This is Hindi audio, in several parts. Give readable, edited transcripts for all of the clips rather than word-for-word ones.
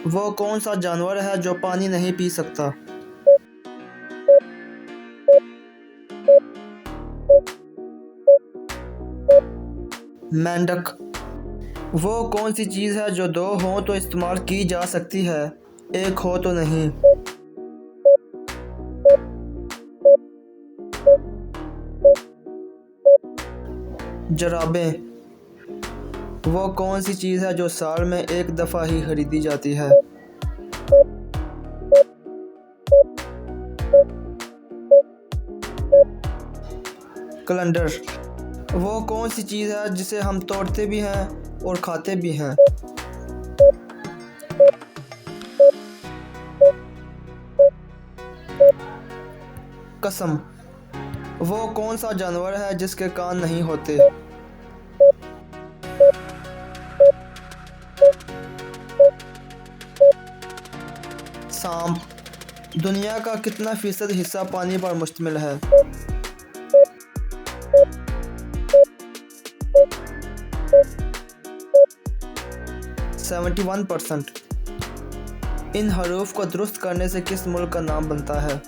वो कौन सा जानवर है जो पानी नहीं पी सकता? मेंढक। वो कौन सी चीज़ है जो दो हों तो इस्तेमाल की जा सकती है, एक हो तो नहीं? जराबें। वो कौन सी चीज़ है जो साल में एक दफ़ा ही खरीदी जाती है? कैलेंडर। वो कौन सी चीज़ है जिसे हम तोड़ते भी हैं और खाते भी हैं? कसम। वो कौन सा जानवर है जिसके कान नहीं होते? सांप। दुनिया का कितना फ़ीसद हिस्सा पानी पर मुश्तमिल है? 71%। इन हरूफ को दुरुस्त करने से किस मुल्क का नाम बनता है?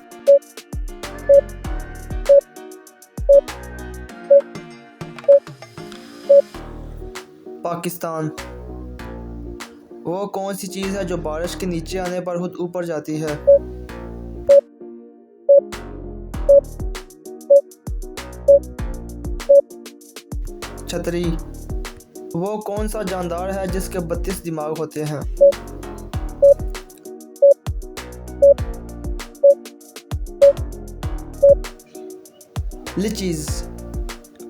पाकिस्तान। वो कौन सी चीज़ है जो बारिश के नीचे आने पर खुद ऊपर जाती है? छतरी। वो कौन सा जानदार है जिसके 32 दिमाग होते हैं? लिचीज़।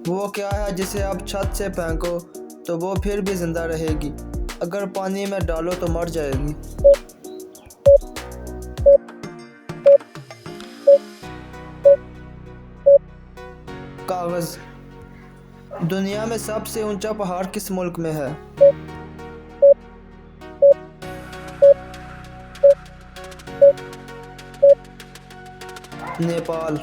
वो क्या है जिसे आप छत से फेंको तो वो फिर भी ज़िंदा रहेगी, अगर पानी में डालो तो मर जाएगी? कागज़। दुनिया में सबसे ऊंचा पहाड़ किस मुल्क में है? नेपाल।